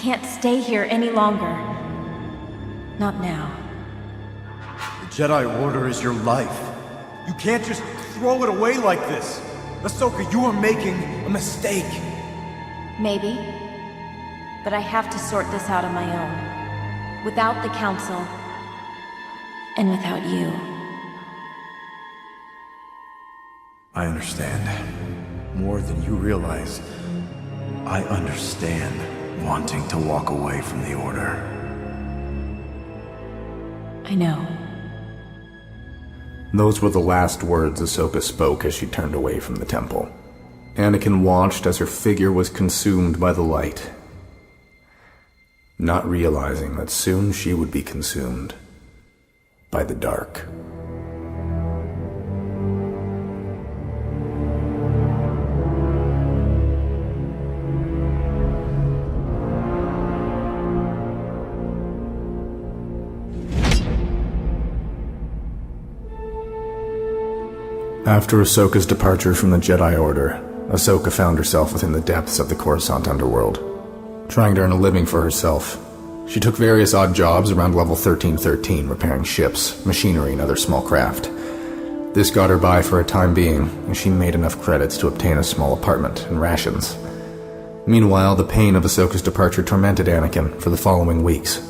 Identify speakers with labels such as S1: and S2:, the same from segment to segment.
S1: can't stay here any longer. Not now.
S2: The Jedi Order is your life. You can't just throw it away like this. Ahsoka, you are making a mistake.
S1: Maybe. But I have to sort this out on my own. Without the Council. And without you.
S2: I understand. More than you realize. I understand wanting to walk away from the Order.
S1: I know.
S3: Those were the last words Ahsoka spoke as she turned away from the temple. Anakin watched as her figure was consumed by the light, not realizing that soon she would be consumed by the dark. After Ahsoka's departure from the Jedi Order, Ahsoka found herself within the depths of the Coruscant underworld, trying to earn a living for herself. She took various odd jobs around level 1313, repairing ships, machinery, and other small craft. This got her by for a time being, and she made enough credits to obtain a small apartment and rations. Meanwhile, the pain of Ahsoka's departure tormented Anakin for the following weeks.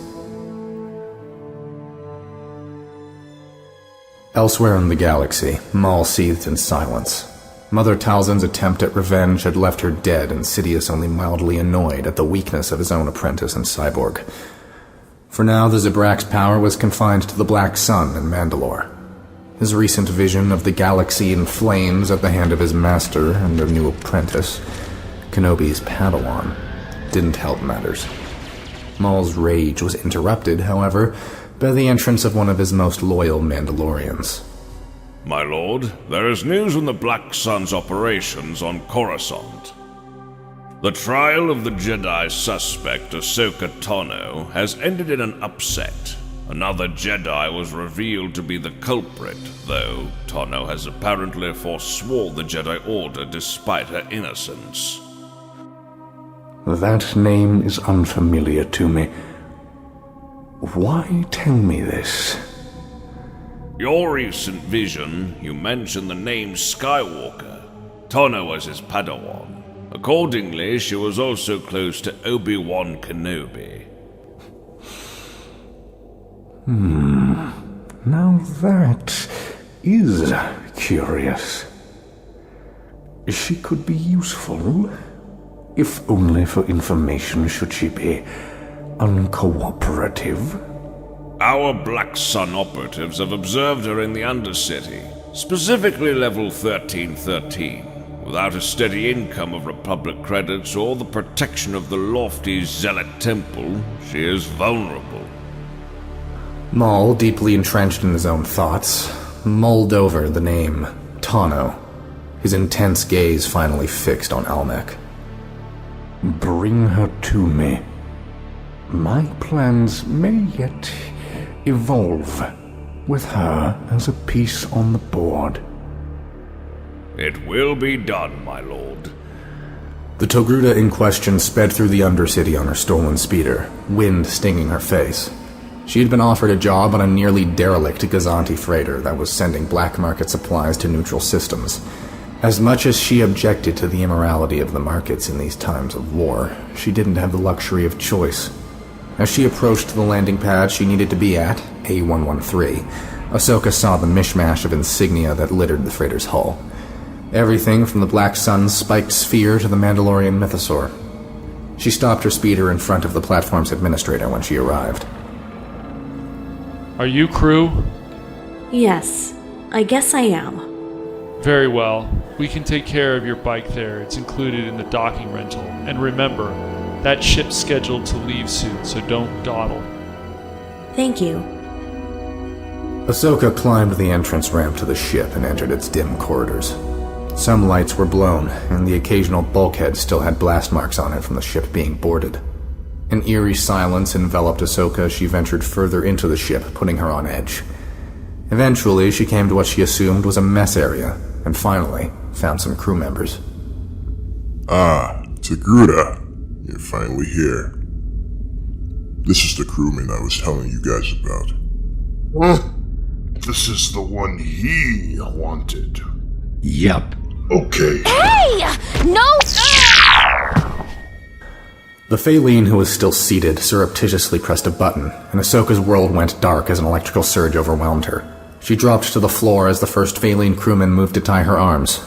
S3: Elsewhere in the galaxy, Maul seethed in silence. Mother Talzin's attempt at revenge had left her dead, and Sidious only mildly annoyed at the weakness of his own apprentice and cyborg. For now, the Zabrak's power was confined to the Black Sun in Mandalore. His recent vision of the galaxy in flames at the hand of his master and their new apprentice, Kenobi's Padawan, didn't help matters. Maul's rage was interrupted, however, by the entrance of one of his most loyal Mandalorians.
S4: My lord, there is news on the Black Sun's operations on Coruscant. The trial of the Jedi suspect Ahsoka Tano has ended in an upset. Another Jedi was revealed to be the culprit, though Tano has apparently forsworn the Jedi Order despite her innocence.
S5: That name is unfamiliar to me. Why tell me this?
S4: Your recent vision, you mentioned the name Skywalker. Tano was his Padawan. Accordingly, she was also close to Obi-Wan Kenobi.
S5: Now that is curious. She could be useful, if only for information should she be uncooperative.
S4: Our Black Sun operatives have observed her in the Undercity, specifically level 1313. Without a steady income of Republic credits or the protection of the lofty Zealot Temple, she is vulnerable.
S3: Maul, deeply entrenched in his own thoughts, mulled over the name Tano, his intense gaze finally fixed on Almec.
S5: Bring her to me. My plans may yet evolve, with her as a piece on the board.
S4: It will be done, my lord.
S3: The Togruta in question sped through the Undercity on her stolen speeder, wind stinging her face. She had been offered a job on a nearly derelict Gazanti freighter that was sending black market supplies to neutral systems. As much as she objected to the immorality of the markets in these times of war, she didn't have the luxury of choice. As she approached the landing pad she needed to be at, A113, Ahsoka saw the mishmash of insignia that littered the freighter's hull. Everything from the Black Sun's spiked sphere to the Mandalorian mythosaur. She stopped her speeder in front of the platform's administrator when she arrived.
S6: Are you crew?
S7: Yes, I guess I am.
S6: Very well. We can take care of your bike there. It's included in the docking rental. And remember, that ship's scheduled to leave soon, so don't dawdle.
S7: Thank you.
S3: Ahsoka climbed the entrance ramp to the ship and entered its dim corridors. Some lights were blown, and the occasional bulkhead still had blast marks on it from the ship being boarded. An eerie silence enveloped Ahsoka as she ventured further into the ship, putting her on edge. Eventually, she came to what she assumed was a mess area, and finally found some crew members.
S8: Ah, Togruta. You're finally here. This is the crewman I was telling you guys about.
S9: This is the one he wanted.
S5: Yep.
S9: Okay.
S1: Hey! No!
S3: The Phaline, who was still seated, surreptitiously pressed a button, and Ahsoka's world went dark as an electrical surge overwhelmed her. She dropped to the floor as the first Phaline crewman moved to tie her arms.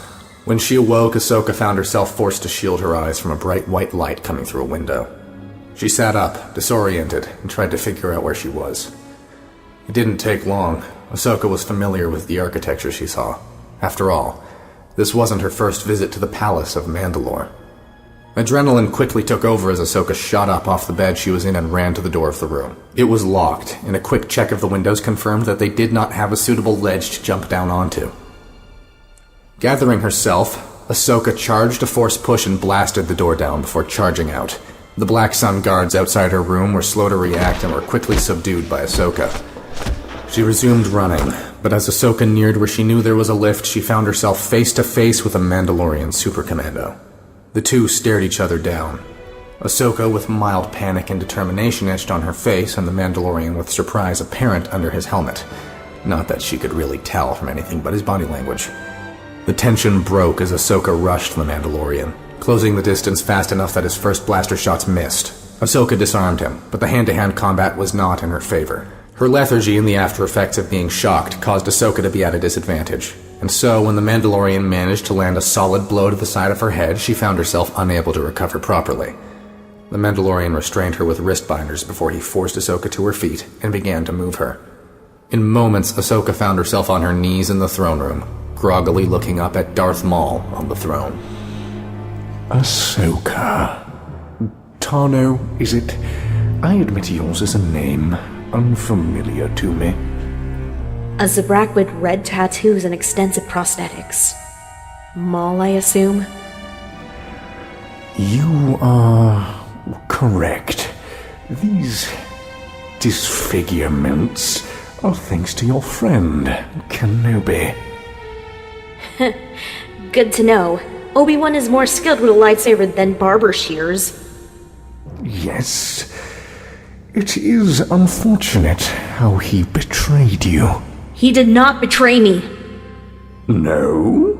S3: When she awoke, Ahsoka found herself forced to shield her eyes from a bright white light coming through a window. She sat up, disoriented, and tried to figure out where she was. It didn't take long. Ahsoka was familiar with the architecture she saw. After all, this wasn't her first visit to the palace of Mandalore. Adrenaline quickly took over as Ahsoka shot up off the bed she was in and ran to the door of the room. It was locked, and a quick check of the windows confirmed that they did not have a suitable ledge to jump down onto. Gathering herself, Ahsoka charged a force push and blasted the door down before charging out. The Black Sun guards outside her room were slow to react and were quickly subdued by Ahsoka. She resumed running, but as Ahsoka neared where she knew there was a lift, she found herself face to face with a Mandalorian supercommando. The two stared each other down. Ahsoka with mild panic and determination etched on her face, and the Mandalorian with surprise apparent under his helmet. Not that she could really tell from anything but his body language. The tension broke as Ahsoka rushed the Mandalorian, closing the distance fast enough that his first blaster shots missed. Ahsoka disarmed him, but the hand-to-hand combat was not in her favor. Her lethargy and the after effects of being shocked caused Ahsoka to be at a disadvantage. And so, when the Mandalorian managed to land a solid blow to the side of her head, she found herself unable to recover properly. The Mandalorian restrained her with wrist binders before he forced Ahsoka to her feet and began to move her. In moments, Ahsoka found herself on her knees in the throne room, groggily looking up at Darth Maul on the throne.
S5: Ahsoka. Tano, is it? I admit yours is a name unfamiliar to me.
S7: A Zabrak with red tattoos and extensive prosthetics. Maul, I assume?
S5: You are correct. These disfigurements are thanks to your friend, Kenobi.
S7: Good to know. Obi-Wan is more skilled with a lightsaber than barber shears.
S5: Yes. It is unfortunate how he betrayed you.
S7: He did not betray me.
S5: No?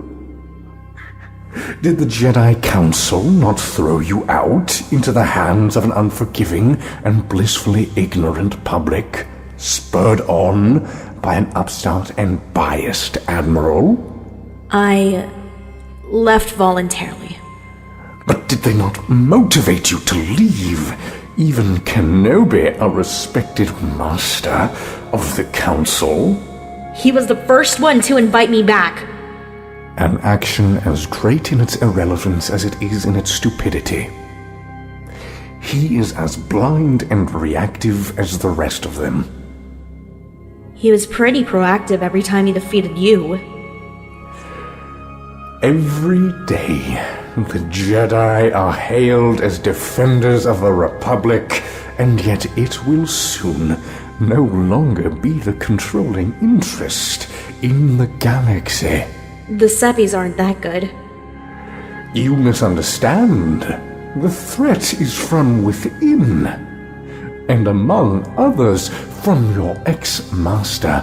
S5: Did the Jedi Council not throw you out into the hands of an unforgiving and blissfully ignorant public, spurred on by an upstart and biased admiral?
S7: I left voluntarily.
S5: But did they not motivate you to leave? Even Kenobi, a respected master of the Council?
S7: He was the first one to invite me back.
S5: An action as great in its irrelevance as it is in its stupidity. He is as blind and reactive as the rest of them.
S7: He was pretty proactive every time he defeated you.
S5: Every day, the Jedi are hailed as defenders of the Republic, and yet it will soon no longer be the controlling interest in the galaxy.
S7: The Seppies aren't that good.
S5: You misunderstand. The threat is from within, and among others, from your ex-master,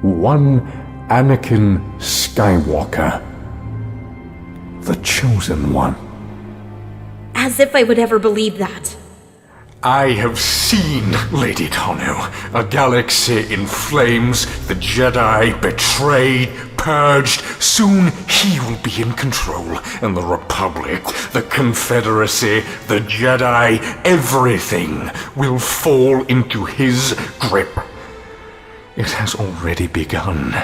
S5: one Anakin Skywalker, the Chosen One.
S7: As if I would ever believe that.
S5: I have seen, Lady Tano, a galaxy in flames, the Jedi betrayed, purged. Soon he will be in control, and the Republic, the Confederacy, the Jedi, everything will fall into his grip. It has already begun.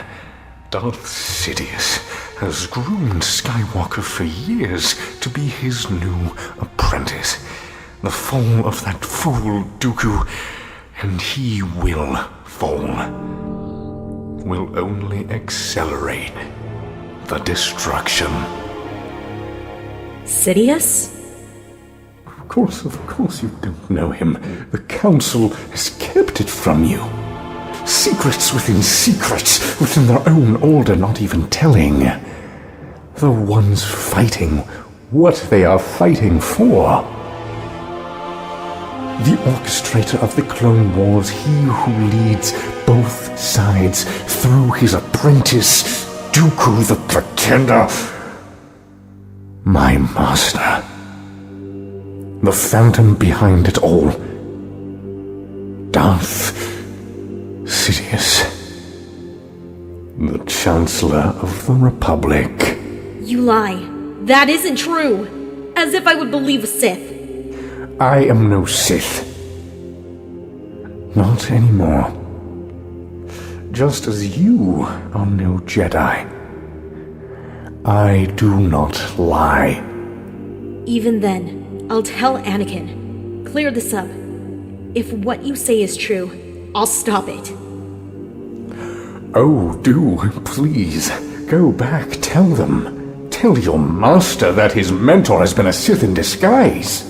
S5: Darth Sidious has groomed Skywalker for years to be his new apprentice. The fall of that fool Dooku, and he will fall, will only accelerate the destruction.
S7: Sidious?
S5: Of course you don't know him. The Council has kept it from you. Secrets within secrets, within their own order not even telling. The ones fighting what they are fighting for. the orchestrator of the Clone Wars, he who leads both sides through his apprentice, Dooku the Pretender. My master. The phantom behind it all. Darth Sidious. The Chancellor of the Republic.
S7: You lie. That isn't true. As if I would believe a Sith.
S5: I am no Sith. Not anymore. Just as you are no Jedi. I do not lie.
S7: Even then, I'll tell Anakin. Clear this up. If what you say is true, I'll stop it.
S5: Oh, do, please. Go back, tell them. Tell your master that his mentor has been a Sith in disguise.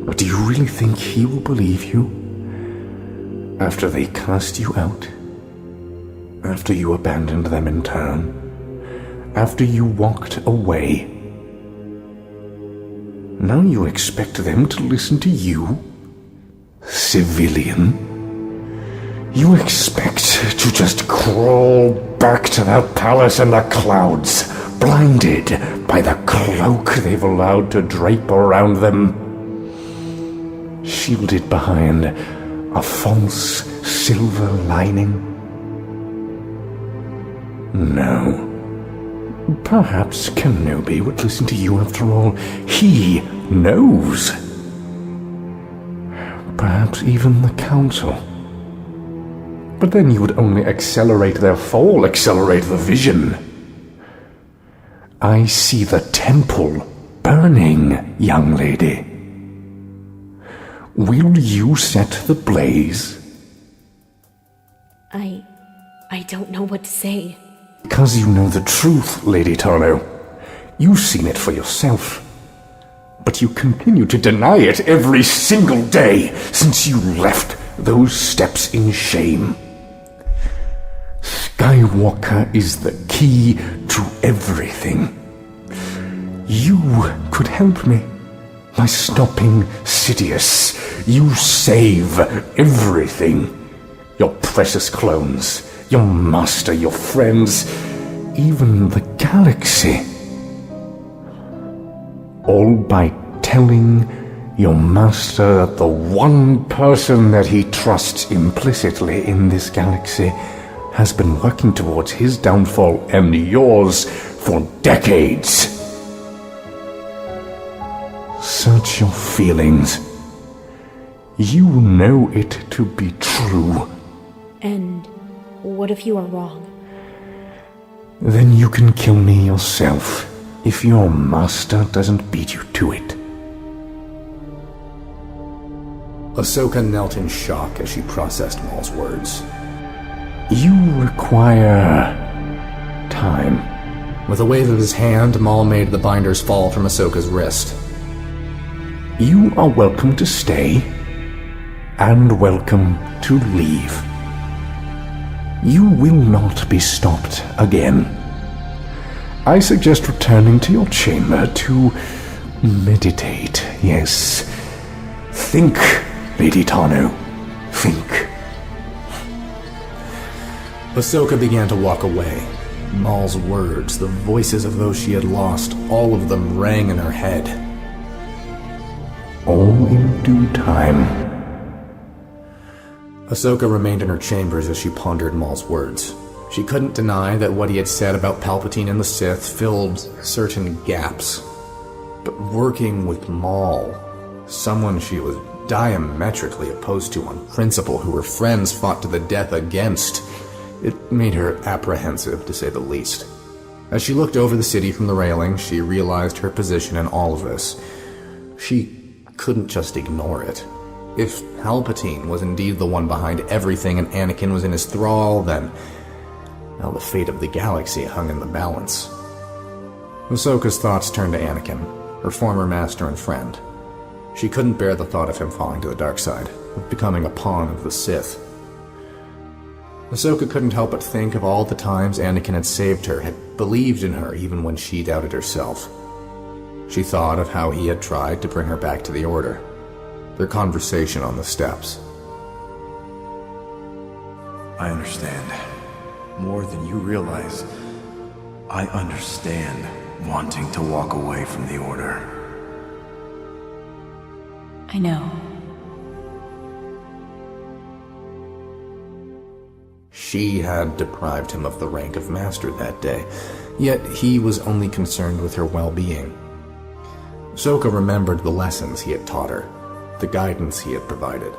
S5: But do you really think he will believe you? After they cast you out? After you abandoned them in turn? After you walked away? Now you expect them to listen to you? Civilian? You expect to just crawl back to that palace in the clouds, blinded by the cloak they've allowed to drape around them? Shielded behind a false silver lining? No. Perhaps Kenobi would listen to you after all. He knows. Perhaps even the Council. But then you would only accelerate their fall, accelerate the vision. I see the temple burning, young lady. Will you set the blaze?
S7: I don't know what to say.
S5: Because you know the truth, Lady Tano. You've seen it for yourself. But you continue to deny it every single day since you left those steps in shame. Skywalker is the key to everything. You could help me by stopping Sidious. You save everything. Your precious clones, your master, your friends, even the galaxy. All by telling your master that the one person that he trusts implicitly in this galaxy has been working towards his downfall and yours for decades. Search your feelings. You know it to be true.
S7: And what if you are wrong?
S5: Then you can kill me yourself if your master doesn't beat you to it.
S3: Ahsoka knelt in shock as she processed Maul's words.
S5: You require time.
S3: With a wave of his hand, Maul made the binders fall from Ahsoka's wrist.
S5: You are welcome to stay, and welcome to leave. You will not be stopped again. I suggest returning to your chamber to meditate, yes. Think, Lady Tano. Think.
S3: Ahsoka began to walk away. Maul's words, the voices of those she had lost, all of them rang in her head.
S5: All in due time.
S3: Ahsoka remained in her chambers as she pondered Maul's words. She couldn't deny that what he had said about Palpatine and the Sith filled certain gaps. But working with Maul, someone she was diametrically opposed to on principle, who her friends fought to the death against, it made her apprehensive, to say the least. As she looked over the city from the railing, she realized her position in all of this. She couldn't just ignore it. If Palpatine was indeed the one behind everything and Anakin was in his thrall, then now the fate of the galaxy hung in the balance. Ahsoka's thoughts turned to Anakin, her former master and friend. She couldn't bear the thought of him falling to the dark side, of becoming a pawn of the Sith. Ahsoka couldn't help but think of all the times Anakin had saved her, had believed in her even when she doubted herself. She thought of how he had tried to bring her back to the Order. their conversation on the steps.
S2: I understand. More than you realize. I understand wanting to walk away from the Order.
S1: I know.
S3: She had deprived him of the rank of master that day, yet he was only concerned with her well-being. Ahsoka remembered the lessons he had taught her, the guidance he had provided.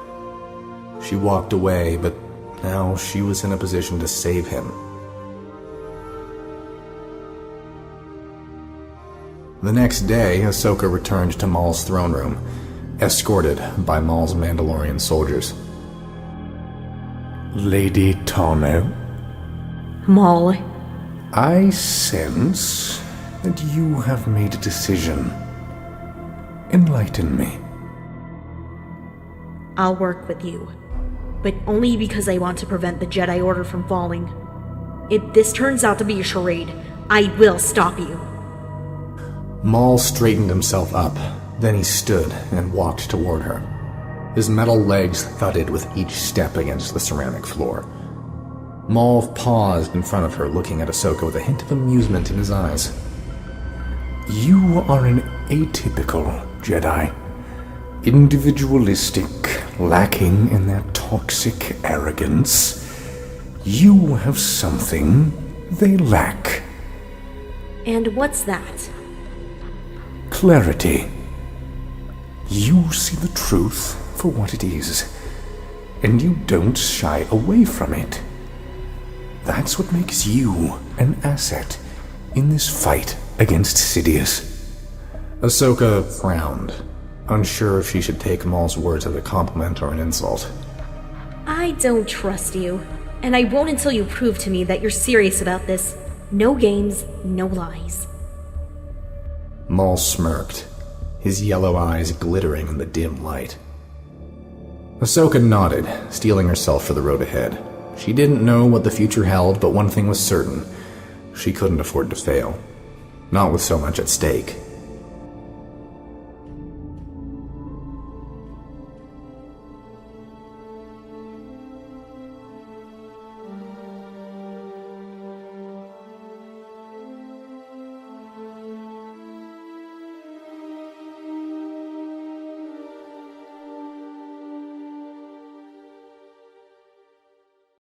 S3: She walked away, but now she was in a position to save him. The next day, Ahsoka returned to Maul's throne room, escorted by Maul's Mandalorian soldiers.
S5: Lady Tano,
S7: Maul,
S5: I sense that you have made a decision. Enlighten me.
S7: I'll work with you, but only because I want to prevent the Jedi Order from falling. If this turns out to be a charade, I will stop you.
S3: Maul straightened himself up, then he stood and walked toward her. His metal legs thudded with each step against the ceramic floor. Maul paused in front of her, looking at Ahsoka with a hint of amusement in his eyes.
S5: You are an atypical Jedi. Individualistic, lacking in that toxic arrogance. You have something they lack.
S7: And what's that?
S5: Clarity. You see the truth for what it is, and you don't shy away from it. That's what makes you an asset in this fight against Sidious.
S3: Ahsoka frowned, unsure if she should take Maul's words as a compliment or an insult.
S7: I don't trust you, and I won't until you prove to me that you're serious about this. No games, no lies.
S3: Maul smirked, his yellow eyes glittering in the dim light. Ahsoka nodded, steeling herself for the road ahead. She didn't know what the future held, but one thing was certain. She couldn't afford to fail. Not with so much at stake.